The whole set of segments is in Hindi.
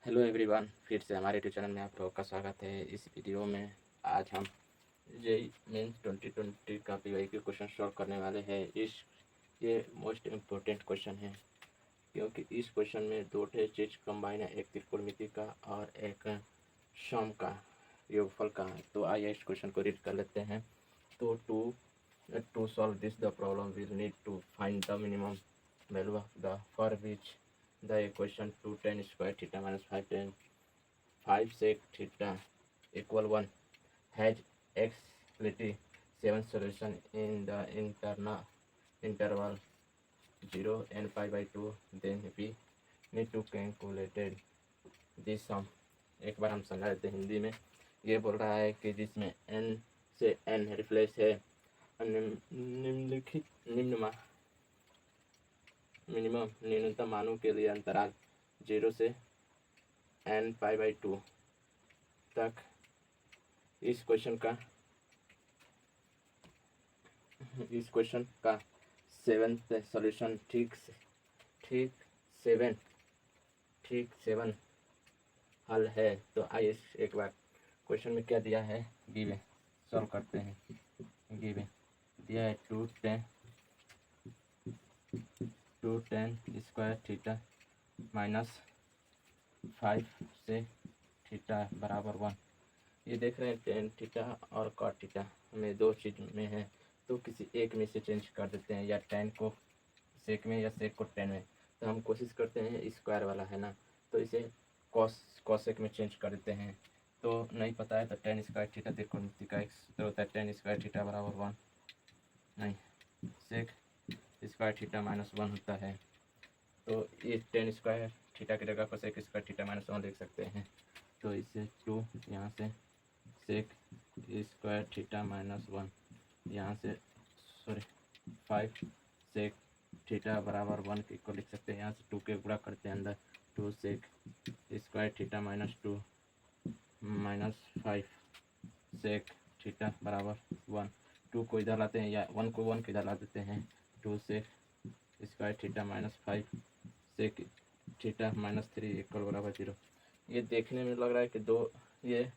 हेलो एवरीवन, फिर से हमारे यूट्यूब चैनल में आप लोगों का स्वागत है। इस वीडियो में आज हम जेईई मेंस 2020 का पीवाईक्यू क्वेश्चन सॉल्व करने वाले हैं। ये मोस्ट इम्पोर्टेंट क्वेश्चन है क्योंकि इस क्वेश्चन में दो चीज़ कंबाइन है, एक त्रिकोणमिति का और एक सम का, योगफल का। तो आइए इस क्वेश्चन को रीड कर लेते हैं। तो to solve this the problem will need to find the minimum value of the for which the equation 2 tan square theta minus 5 tan 5 sec theta equal 1 has exactly 7 solution in the interval 0 and pi by 2, then we need to calculate this sum। एक बार हम समझा देते हैं हिंदी में। ये बोल रहा है कि जिसमें n से n रिफ्लेक्स है निम्नलिखित मिनिमम न्यूनतम मानों के लिए अंतराल 0 से n पाई बाई 2 तक इस क्वेश्चन का सेवेंथ सॉल्यूशन सेवन हल है। तो आइए एक बार क्वेश्चन में क्या दिया है गिवन सॉल्व करते हैं। गिवन दिया है two tan square theta minus 5 से थीटा बराबर 1। ये देख रहे हैं टेन थीटा और कॉट थीटा हमें दो चीज़ में है, तो किसी एक में से चेंज कर देते हैं, या टेन को सेक में या सेक को टेन में। तो हम कोशिश करते हैं स्क्वायर वाला है ना, तो इसे कॉसेक में चेंज कर देते हैं। तो नहीं पता है तो टेन स्क्वायर थीटा देखो का तो होता है टेन स्क्वायर थीटा बराबर 1, नहीं सेक स्क्वायर थीटा माइनस 1 होता है। तो ये टेन स्क्वायर थीटा की जगह पर सेक स्क्वायर थीटा माइनस 1 लिख सकते हैं। तो इसे 2 यहाँ से सेक स्क्वायर थीटा माइनस 1 यहाँ से 5 सेक थीटा बराबर 1 को लिख सकते हैं। यहाँ से 2 के गुणा करते हैं अंदर, 2 sec square theta minus 2 minus 5 sec theta बराबर 1। 2 को इधर लाते हैं या 1 को 1 के इधर ला देते हैं। 2 sec square theta minus 5 sec theta minus 3 equal बराबर 0। ये देखने में लग रहा है कि ये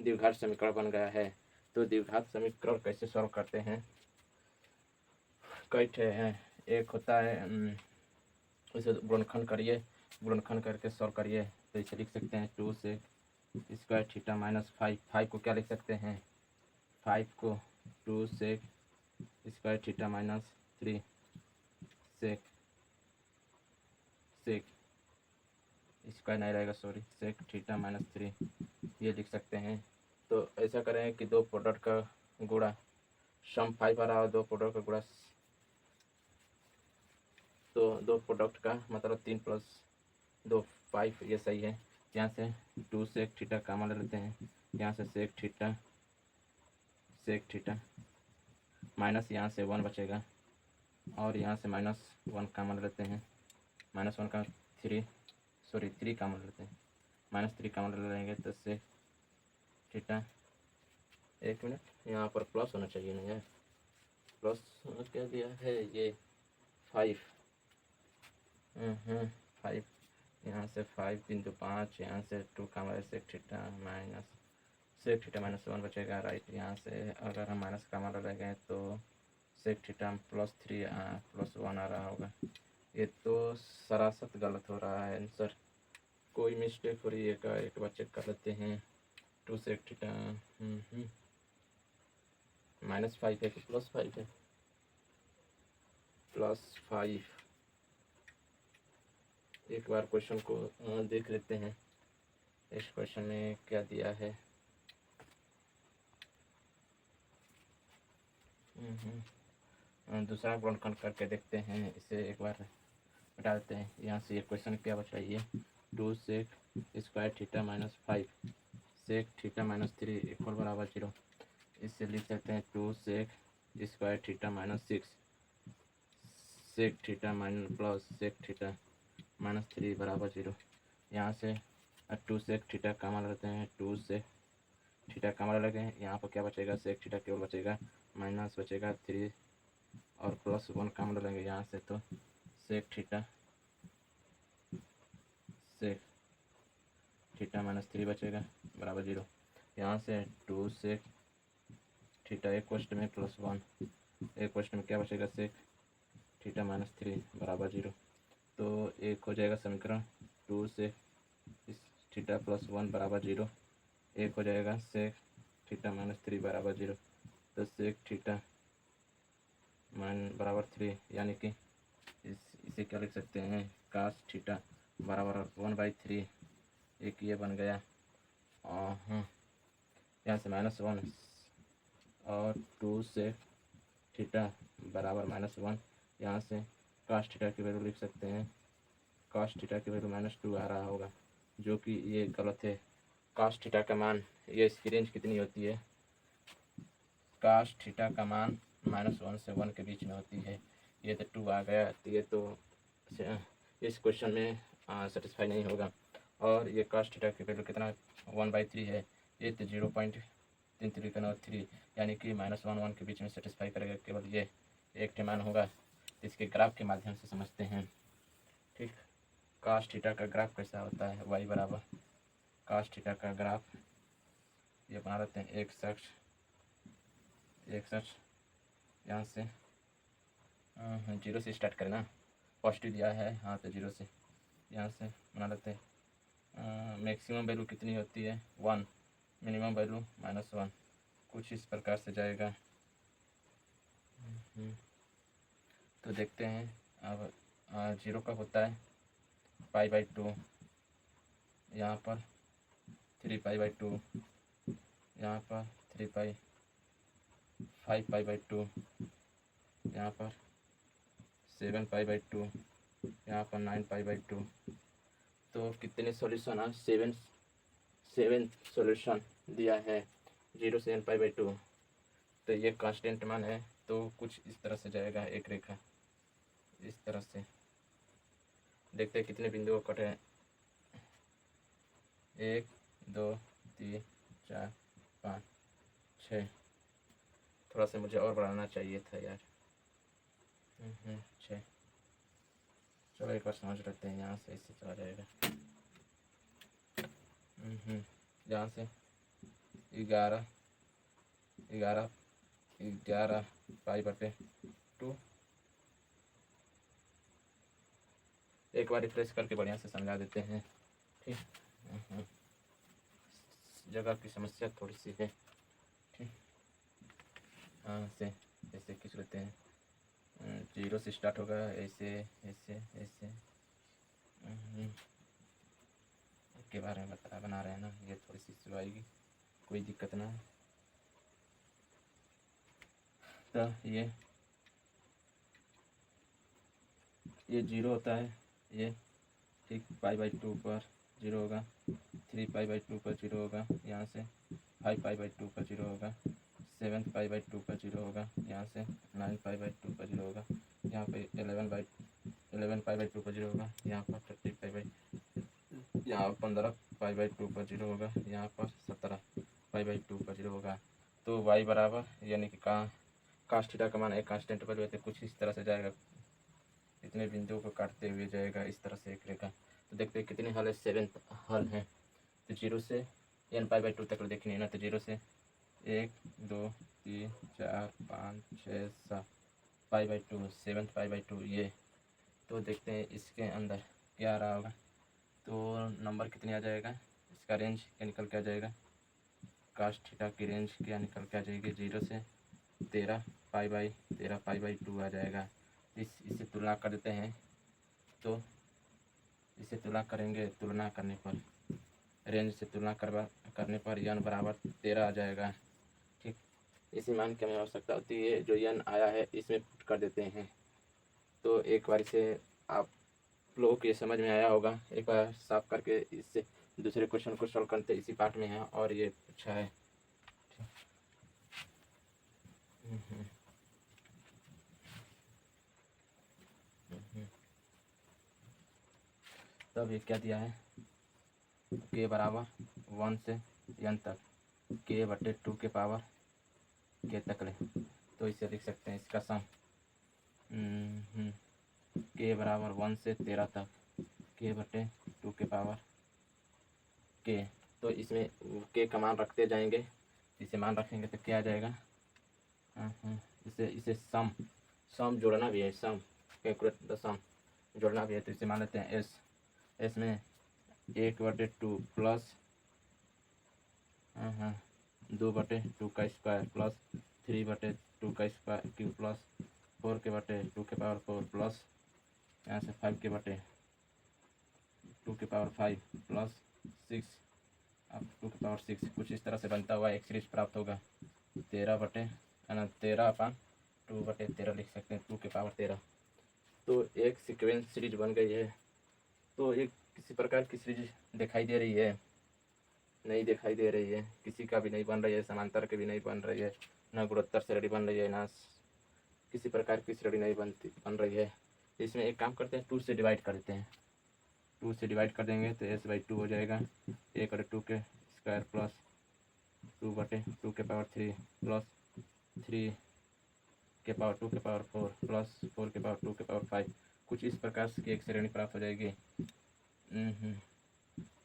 द्विघात समीकरण बन गया है। तो द्विघात समीकरण कैसे सॉल्व करते हैं, कई ठे हैं। एक होता है इसे गुणनखंड करिए, गुणनखंड करके सॉल्व करिए। तो इसे लिख सकते हैं 2 से स्क्वायर थीटा माइनस 5 को क्या लिख सकते हैं, 5 को 2 से square theta minus 3 sec square नहीं रहेगा सॉरी, सेक थीटा माइनस 3 ये लिख सकते हैं। तो ऐसा करें कि दो प्रोडक्ट का गुणा सम 5 आ रहा है, दो प्रोडक्ट का गुणा, तो दो प्रोडक्ट का मतलब 3 प्लस 2 5 ये सही है। यहाँ से 2 सेक थीटा कामन ले लेते हैं, यहाँ से सेक थीटा माइनस यहाँ से 1 बचेगा और यहाँ से माइनस 1 कामन लेते हैं। माइनस 1 का 3 कामन लेते हैं, माइनस 3 कामन ले लेंगे तो सेक थीटा, एक मिनट यहाँ पर प्लस होना चाहिए ना यार, प्लस क्या दिया है ये 5 5 यहाँ से 5 बिंदु 5 यहाँ से 2 कामन सेक थीटा माइनस 1 बचेगा राइट। यहाँ से अगर हम माइनस कामन ले गए तो सेक थीटा प्लस 1 आ रहा होगा। ये तो सरासत गलत हो रहा है आंसर, कोई मिस्टेक हो रही है का, एक बार चेक कर लेते हैं। 2 सेक थीटा माइनस 5 है कि प्लस 5 है, प्लस 5। एक बार क्वेश्चन को देख लेते हैं, इस क्वेश्चन में क्या दिया है। दूसरा गुणनखंड करके देखते हैं, इसे एक बार डालते हैं। यहाँ से ये क्वेश्चन क्या बचा, ये 2 sec square theta minus 5 sec theta minus 3 equal बराबर 0। इससे लिख सकते हैं 2 sec square theta minus 6 sec theta minus plus sec theta minus 3 बराबर 0। यहाँ से 2 सेक थीटा कामन लेते हैं, 2 सेक थीटा कामन लगे, यहाँ पर क्या बचेगा, सेक थीटा केवल बचेगा, माइनस बचेगा 3 और प्लस 1 कामन लेंगे यहाँ से, तो sec theta sec theta minus 3 बचेगा बराबर 0। यहाँ से 2 सेक थीटा एक क्वेश्चन में प्लस 1, एक क्वेश्चन में क्या बचेगा सेक थीटा माइनस 3 बराबर 0। तो एक हो जाएगा समीकरण 2 सेक थीटा प्लस 1 बराबर 0, एक हो जाएगा सेक थीटा माइनस 3 बराबर 0। तो सेक थीटा बराबर 3 यानी कि इसे क्या लिख सकते हैं कास थीटा बराबर 1/3, एक ये बन गया। और यहाँ से -1 और 2 से थीटा बराबर -1, यहाँ से कास थीटा की वैल्यू लिख सकते हैं, कास थीटा की वैल्यू -2 आ रहा होगा, जो कि ये गलत है। कास थीटा का मान, ये इसकी रेंज कितनी होती है, कास थीटा का मान -1 से 1 के बीच में होती है। ये तो 2 आ गया, तो ये तो इस क्वेश्चन में सेटिस्फाई नहीं होगा। और ये कास थीटा की वैल्यू कितना 1/3 है, ये तो 0.3393, यानी कि -1 के बीच में सेटिस्फाई करेगा, केवल ये एक मान होगा। इसके ग्राफ के माध्यम से समझते हैं। ठीक, कास थीटा का ग्राफ कैसा होता है, y बराबर कास थीटा का ग्राफ ये बना लेते हैं 61 यहाँ से 0 से स्टार्ट करना, पॉजिटिव दिया है हाँ, तो 0 से यहाँ से बना लेते हैं। मैक्सिमम वैल्यू कितनी होती है 1, मिनिमम वैल्यू -1, कुछ इस प्रकार से जाएगा। तो देखते हैं अब 0 का होता है π/2, यहाँ पर 3π/2, यहाँ पर 3π, 5π/2, यहाँ पर 7π/2, यहाँ पर 9π/2। तो कितने सॉल्यूशन है, 7 सॉल्यूशन दिया है 0 से nπ/2। तो ये कांस्टेंट मान है, तो कुछ इस तरह से जाएगा, एक रेखा इस तरह से। देखते हैं कितने बिंदु कटे हैं, 1 2 3 4 5 6। थोड़ा सा मुझे और बढ़ाना चाहिए था यार। 6। चलो एक बार समझ लेते हैं, यहाँ से इससे चला जाएगा। यहाँ से 11 π/2। एक बार रिफ्रेश करके बढ़िया से समझा देते हैं। ठीक, जगह की समस्या थोड़ी सी है। ठीक, से ऐसे खींच लेते हैं, 0 से स्टार्ट होगा, ऐसे ऐसे ऐसे के बारे में बना रहे हैं ना, ये थोड़ी सी इशू आएगी, कोई दिक्कत ना है। तो ये 0 होता है ये, ठीक, π/2 पर 0 होगा, 3π/2 पर 0 होगा, यहाँ से 5π/2 पर 0 होगा, 7π/2 पर 0 होगा, यहाँ से 9π/2 पर 0 होगा, यहाँ पे 11π/2 पर 0 होगा, यहाँ पर 15π/2 पर 0 होगा, यहाँ पर 17π/2 पर 0 होगा। तो y बराबर यानी कि कास थीटा का मान एक कांस्टेंट वैल्यू है, तो कुछ इस तरह से जाएगा, इतने बिंदुओं को काटते हुए जाएगा इस तरह से एक रेखा। तो देखते हैं कितने हल है, 7 हल हैं। तो 0 से nπ/2 तक देखनी है ना, तो 0 से 1 2 3 4 5 6 7 π/2, 7 π/2 ये। तो देखते हैं इसके अंदर क्या आ रहा होगा, तो नंबर कितने आ जाएगा, इसका रेंज क्या निकल के आ जाएगा, कास थीटा की रेंज क्या निकल के आ जाएगी, 0 से 13 π/2 आ जाएगा। इसे तुलना कर देते हैं, तो इसे तुलना करेंगे, तुलना करने पर रेंज से तुलना करने पर n बराबर 13 आ जाएगा। ठीक, इसी मान की हमें आवश्यकता होती है, जो n आया है इसमें पुट कर देते हैं। तो एक बार इसे आप लोगों को ये समझ में आया होगा, एक बार साफ करके इससे दूसरे क्वेश्चन को सॉल्व करते इसी पार्ट में है, और ये अच्छा है। तब ये क्या दिया है, k बराबर 1 से n तक, k/2 के पावर k तक ले, तो इसे लिख सकते हैं इसका सम, k बराबर 1 से 13 तक, k/2 के पावर के, तो इसमें के का मान रखते जाएंगे, इसे मान रखेंगे तो क्या आ जाएगा, इसे इसे सम जोड़ना भी है, सम कैलकुलेट द सम जोड़ना भी है, तो इसे मान लेते हैं एस में 1/2 प्लस 2/2 का स्क्वायर प्लस 3/2 का स्क्वायर क्यूब प्लस 4/2 के पावर 4 प्लस यहाँ से 5/2 के पावर 5 प्लस 6 अब 2 के पावर 6, कुछ इस तरह से बनता हुआ एक सीरीज प्राप्त होगा। 13/2/13 लिख सकते हैं, 2 के पावर 13। तो एक सीक्वेंस सीरीज बन गई है। तो एक किसी प्रकार की सीरीज दिखाई दे रही है, नहीं दिखाई दे रही है, किसी का भी नहीं बन रही है, समांतर के भी नहीं बन रही है, ना गुणोत्तर श्रेणी बन रही है, ना किसी प्रकार की श्रेणी नहीं बन रही है। इसमें एक काम करते हैं, 2 से डिवाइड कर देते हैं। 2 से डिवाइड कर देंगे तो s/2 हो जाएगा, 1/2 के स्क्वायर प्लस 2/2 के पावर 3 प्लस 3 के पावर 2 के पावर 4 प्लस 4 के पावर 2 के पावर 5। कुछ इस प्रकार की एक श्रेणी प्राप्त हो जाएगी।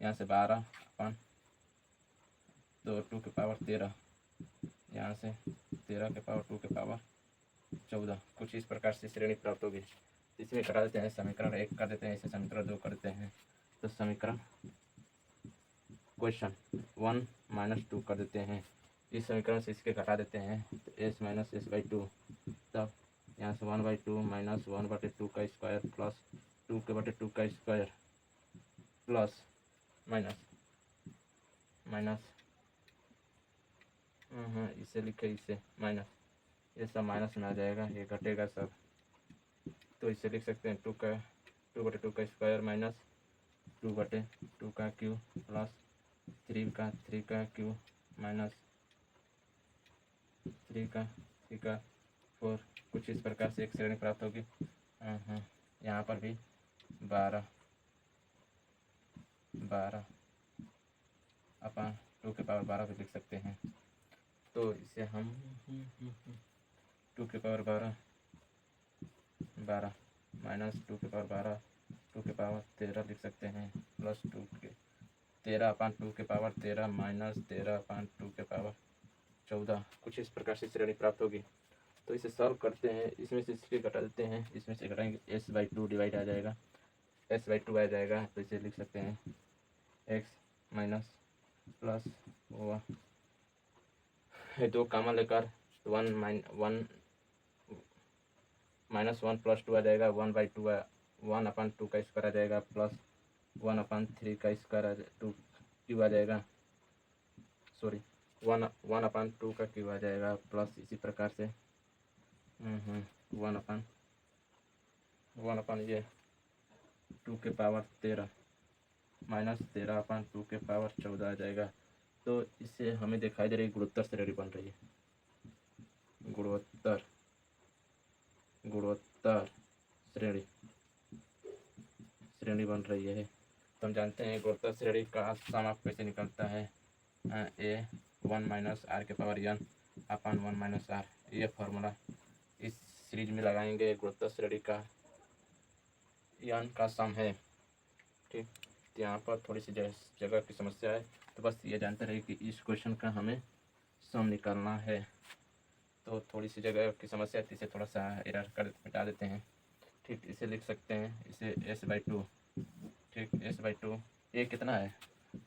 यहाँ से 12/2 के पावर 13, यहाँ से 13 के पावर 2 के पावर 14, कुछ इस प्रकार से श्रेणी प्राप्त होगी। इसमें करा देते हैं, समीकरण 1 कर देते हैं, इसे समीकरण 2 कर देते हैं। तो समीकरण क्वेश्चन 1 - 2 कर देते हैं, इस समीकरण से इसके घटा देते हैं, तो s - s/2, तब यहाँ से 1/2 माइनस 1/2 का स्क्वायर प्लस 2/2 का स्क्वायर प्लस माइनस इसे लिखे, इसे माइनस, ये सब माइनस में आ जाएगा, ये घटेगा सब। तो इसे लिख सकते हैं 2/2 का स्क्वायर माइनस 2/2 का क्यूब प्लस 3 का क्यूब माइनस 3 का 4। कुछ इस प्रकार से एक श्रेणी प्राप्त होगी। यहाँ पर भी 12/2 के पावर 12 भी लिख सकते हैं। तो इसे हम 2 के पावर 12 माइनस 2 के पावर 12 2 के पावर 13 लिख सकते हैं, प्लस 13/2 के पावर 13 माइनस 13/2 के पावर 14। कुछ इस प्रकार से श्रेणी प्राप्त होगी। तो इसे सॉल्व करते हैं, इसमें से इसके घटा देते हैं, इसमें से घटाएंगे s/2 डिवाइड आ जाएगा, s/2 आ जाएगा। तो इसे लिख सकते हैं x माइनस प्लस 2 कॉमन लेकर 1 प्लस 2 आ जाएगा, 1/2 1/2 का स्क्वायर आ जाएगा, प्लस 1/3 का स्क्वायर 2 क्यूब आ जाएगा, सॉरी 1/2 का क्यूब आ जाएगा, प्लस इसी प्रकार से 1 ये 2 के पावर 13 माइनस 13/2 के पावर 14 आ जाएगा। तो इससे हमें दिखाई दे रही गुणोत्तर श्रेणी बन रही है, गुणोत्तर श्रेणी बन रही है। तो हम जानते हैं गुणोत्तर श्रेणी का सम आप कैसे निकलता है, a1 - r के पावर n अपन 1 - r। ये फार्मूला इस सीरीज में लगाएंगे, गुणोत्तर श्रेणी का n का सम है। ठीक, यहाँ पर थोड़ी सी जगह की समस्या है, तो बस ये जानते रहिए कि इस क्वेश्चन का हमें सम निकालना है। तो थोड़ी सी जगह की समस्या है, इसे थोड़ा सा एरर कर मिटा देते हैं। ठीक, इसे लिख सकते हैं, इसे s/2। ठीक, s/2 ये कितना है,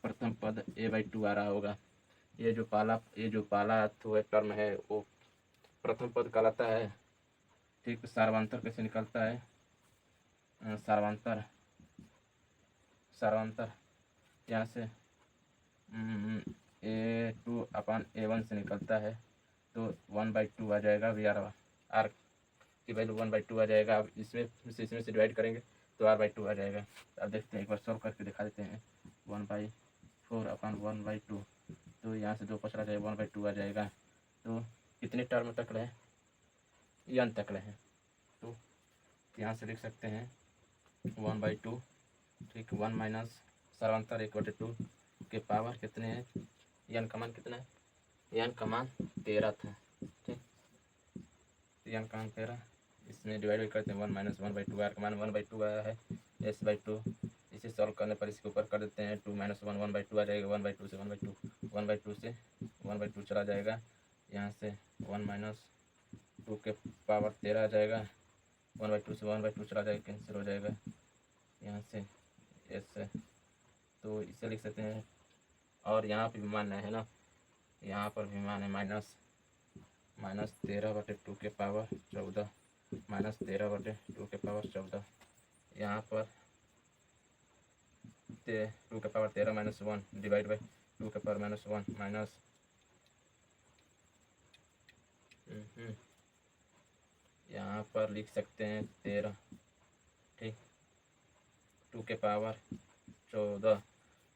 प्रथम पद a/2 आ रहा होगा। ये जो पाला टर्म है वो प्रथम पद कहलाता है। ठीक, सार्वंतर कैसे निकलता है, सार्वंतर यहाँ से a2/a1 से निकलता है, तो 1/2 आ जाएगा, r की वैल्यू 1/2 आ जाएगा। अब इसमें से डिवाइड करेंगे तो r/2 आ जाएगा। अब देखते हैं, एक बार सॉल्व करके दिखा देते हैं। 1/4/1/2, तो यहाँ से 2 पचड़ा जाए 1/2 आ जाएगा। तो कितने टर्म तक रहे, n तक रहे, तो यहाँ से लिख सकते हैं 1/2। ठीक, 1 माइनस सर्वांतर 1/2 के पावर कितने हैं, n का मान कितना है, n का मान 13 था। ठीक, n का मान 13, इसमें डिवाइड करते हैं 1 - 1/2, r का मान 1/2 आया है, s/2। इसे इसे सॉल्व करने पर इसके ऊपर कर देते हैं 2 - 1 1/2 आ जाएगा, 1/2 से 1/2 1/2 से 1/2 चला जाएगा, यहाँ से 1 - 2 के पावर 13 आ जाएगा, 1/2 से 1/2 चला जाएगा, कैंसिल हो जाएगा यहाँ से ऐसे। तो इसे लिख सकते हैं, और यहाँ पर भी मान है ना, यहाँ पर भी मान है -13/2 के पावर 14 -13/2 के पावर 14, यहाँ पर 2 के पावर 13 -1 डिवाइड बाई 2 के पावर -1 माइनस यहाँ पर लिख सकते हैं 13, ठीक, 2 के पावर 14,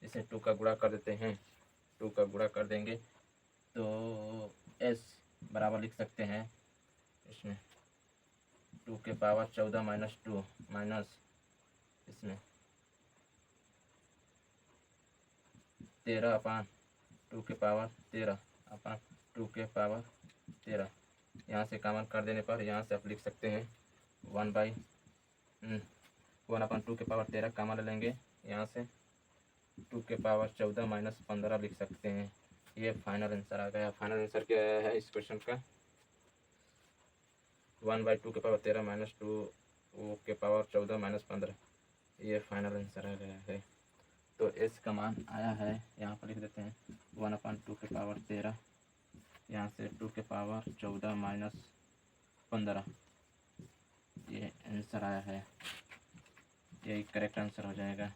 इसे 2 का गुणा कर देते हैं, 2 का गुणा कर देंगे तो s बराबर लिख सकते हैं इसमें 2 के पावर 14 -2 माइनस इसमें 13/2 के पावर 13/2 के पावर 13, यहाँ से कॉमन कर देने पर यहाँ से आप लिख सकते हैं 1/2 के पावर 13 कॉमन ले लेंगे, यहाँ से 2 के पावर 14 -15 लिख सकते हैं। ये फाइनल आंसर आ गया। फाइनल आंसर क्या है इस क्वेश्चन का? 1/2 के पावर 13 - 2 के पावर 14 -15, ये फाइनल आंसर आ गया है। तो एस का मान आया है, यहाँ पर लिख देते हैं 1/2 के पावर 13, यहाँ से 2 के पावर 14 -15, ये आंसर आया है, यही करेक्ट आंसर हो जाएगा।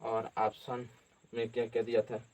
और ऑप्शन में क्या क्या दिया था?